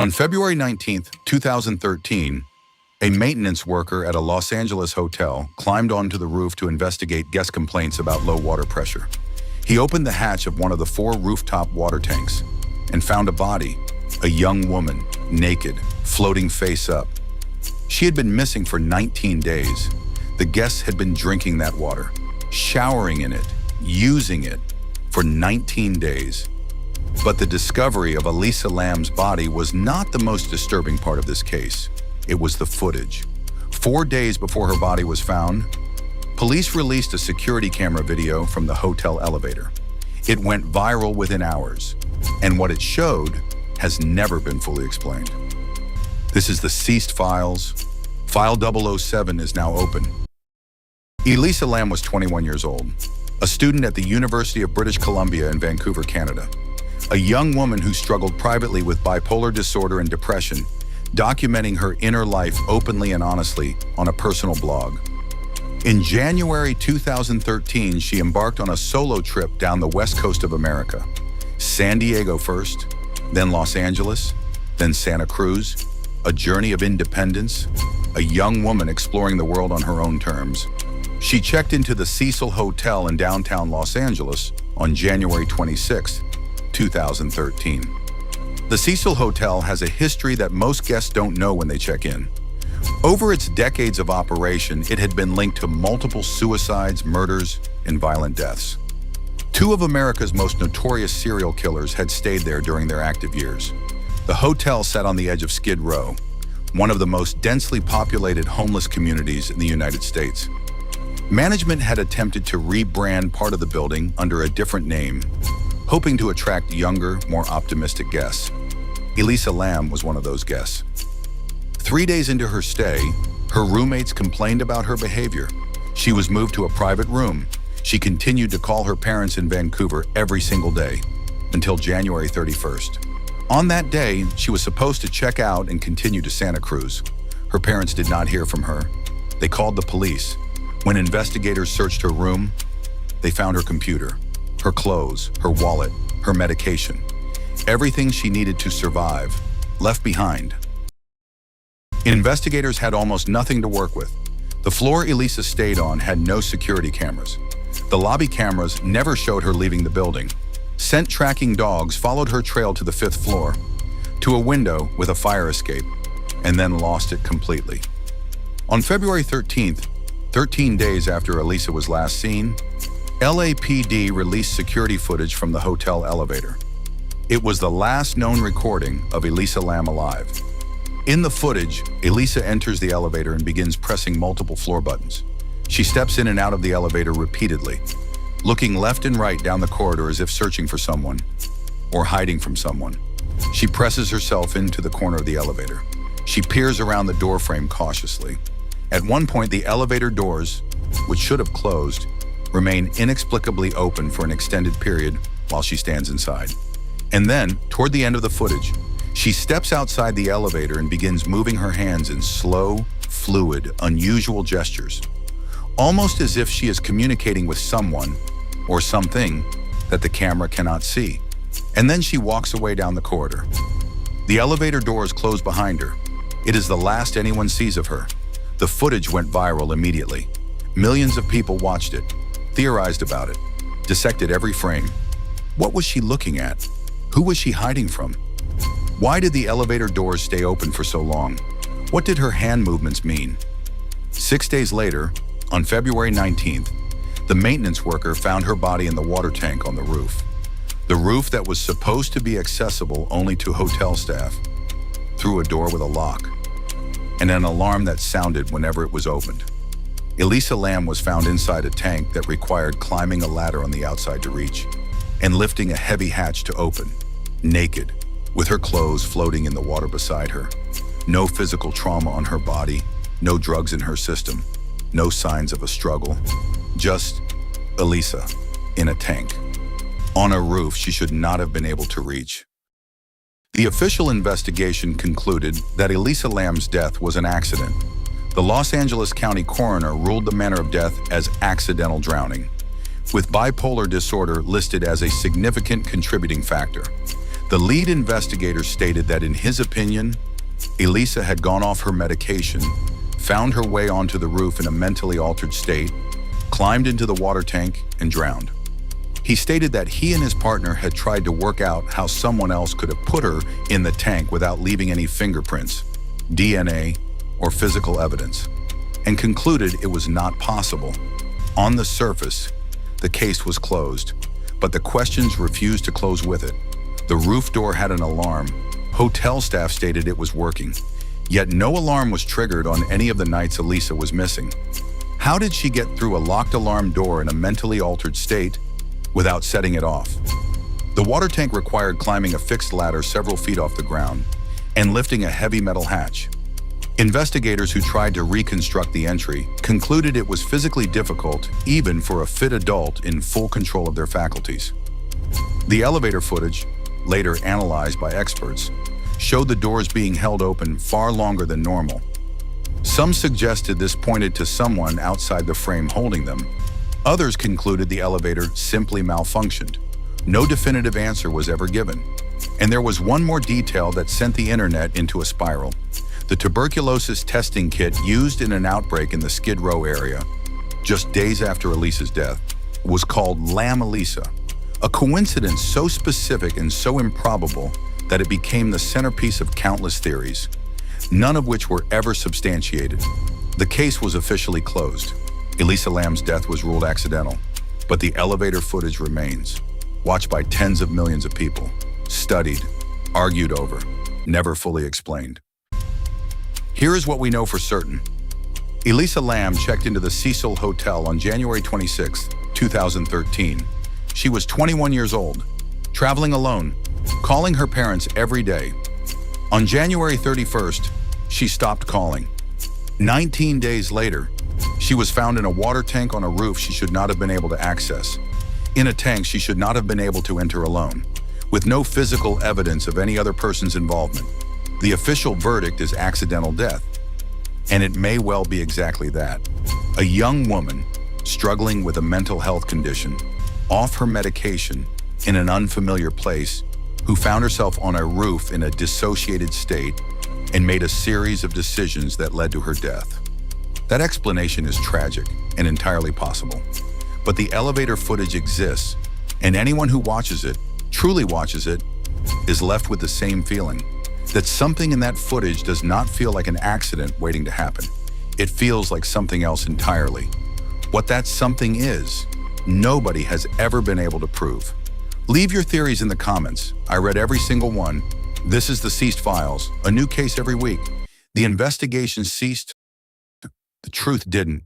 On February 19, 2013, a maintenance worker at a Los Angeles hotel climbed onto the roof to investigate guest complaints about low water pressure. He opened the hatch of one of the 4 rooftop water tanks and found a body, a young woman, naked, floating face up. She had been missing for 19 days. The guests had been drinking that water, showering in it, using it for 19 days. But the discovery of Elisa Lam's body was not the most disturbing part of this case. It was the footage. 4 days before her body was found, police released a security camera video from the hotel elevator. It went viral within hours, and what it showed has never been fully explained. This is the seized files. File 007 is now open. Elisa Lam was 21 years old, a student at the University of British Columbia in Vancouver, Canada. A young woman who struggled privately with bipolar disorder and depression, documenting her inner life openly and honestly on a personal blog. In January 2013, she embarked on a solo trip down the west coast of America. San Diego first, then Los Angeles, then Santa Cruz, a journey of independence, a young woman exploring the world on her own terms. She checked into the Cecil Hotel in downtown Los Angeles on January 26, 2013. The Cecil Hotel has a history that most guests don't know when they check in. Over its decades of operation, it had been linked to multiple suicides, murders, and violent deaths. 2 of America's most notorious serial killers had stayed there during their active years. The hotel sat on the edge of Skid Row, one of the most densely populated homeless communities in the United States. Management had attempted to rebrand part of the building under a different name, hoping to attract younger, more optimistic guests. Elisa Lam was one of those guests. 3 days into her stay, her roommates complained about her behavior. She was moved to a private room. She continued to call her parents in Vancouver every single day until January 31st. On that day, she was supposed to check out and continue to Santa Cruz. Her parents did not hear from her. They called the police. When investigators searched her room, they found her computer, her clothes, her wallet, her medication, everything she needed to survive, left behind. Investigators had almost nothing to work with. The floor Elisa stayed on had no security cameras. The lobby cameras never showed her leaving the building. Scent tracking dogs followed her trail to the 5th floor, to a window with a fire escape, and then lost it completely. On February 13th, 13 days after Elisa was last seen, LAPD released security footage from the hotel elevator. It was the last known recording of Elisa Lam alive. In the footage, Elisa enters the elevator and begins pressing multiple floor buttons. She steps in and out of the elevator repeatedly, looking left and right down the corridor as if searching for someone or hiding from someone. She presses herself into the corner of the elevator. She peers around the doorframe cautiously. At one point, the elevator doors, which should have closed, remain inexplicably open for an extended period while she stands inside. And then, toward the end of the footage, she steps outside the elevator and begins moving her hands in slow, fluid, unusual gestures, almost as if she is communicating with someone or something that the camera cannot see. And then she walks away down the corridor. The elevator doors close behind her. It is the last anyone sees of her. The footage went viral immediately. Millions of people watched it, theorized about it, dissected every frame. What was she looking at? Who was she hiding from? Why did the elevator doors stay open for so long? What did her hand movements mean? 6 days later, on February 19th, the maintenance worker found her body in the water tank on the roof. The roof that was supposed to be accessible only to hotel staff, through a door with a lock, and an alarm that sounded whenever it was opened. Elisa Lam was found inside a tank that required climbing a ladder on the outside to reach, and lifting a heavy hatch to open, naked, with her clothes floating in the water beside her. No physical trauma on her body, no drugs in her system, no signs of a struggle, just Elisa in a tank, on a roof she should not have been able to reach. The official investigation concluded that Elisa Lam's death was an accident. The Los Angeles County Coroner ruled the manner of death as accidental drowning, with bipolar disorder listed as a significant contributing factor. The lead investigator stated that in his opinion, Elisa had gone off her medication, found her way onto the roof in a mentally altered state, climbed into the water tank, and drowned. He stated that he and his partner had tried to work out how someone else could have put her in the tank without leaving any fingerprints, DNA, or physical evidence, and concluded it was not possible. On the surface, the case was closed, but the questions refused to close with it. The roof door had an alarm. Hotel staff stated it was working, yet no alarm was triggered on any of the nights Elisa was missing. How did she get through a locked alarm door in a mentally altered state without setting it off? The water tank required climbing a fixed ladder several feet off the ground and lifting a heavy metal hatch. Investigators who tried to reconstruct the entry concluded it was physically difficult even for a fit adult in full control of their faculties. The elevator footage, later analyzed by experts, showed the doors being held open far longer than normal. Some suggested this pointed to someone outside the frame holding them. Others concluded the elevator simply malfunctioned. No definitive answer was ever given. And there was one more detail that sent the internet into a spiral. The tuberculosis testing kit used in an outbreak in the Skid Row area, just days after Elisa's death, was called Lam Elisa, a coincidence so specific and so improbable that it became the centerpiece of countless theories, none of which were ever substantiated. The case was officially closed. Elisa Lam's death was ruled accidental, but the elevator footage remains, watched by tens of millions of people, studied, argued over, never fully explained. Here is what we know for certain. Elisa Lam checked into the Cecil Hotel on January 26, 2013. She was 21 years old, traveling alone, calling her parents every day. On January 31st, she stopped calling. 19 days later, she was found in a water tank on a roof she should not have been able to access. In a tank she should not have been able to enter alone, with no physical evidence of any other person's involvement. The official verdict is accidental death, and it may well be exactly that. A young woman struggling with a mental health condition, off her medication, in an unfamiliar place, who found herself on a roof in a dissociated state and made a series of decisions that led to her death. That explanation is tragic and entirely possible, but the elevator footage exists, and anyone who watches it, truly watches it, is left with the same feeling, that something in that footage does not feel like an accident waiting to happen. It feels like something else entirely. What that something is, nobody has ever been able to prove. Leave your theories in the comments. I read every single one. This is the Ceased Files, a new case every week. The investigation ceased. The truth didn't.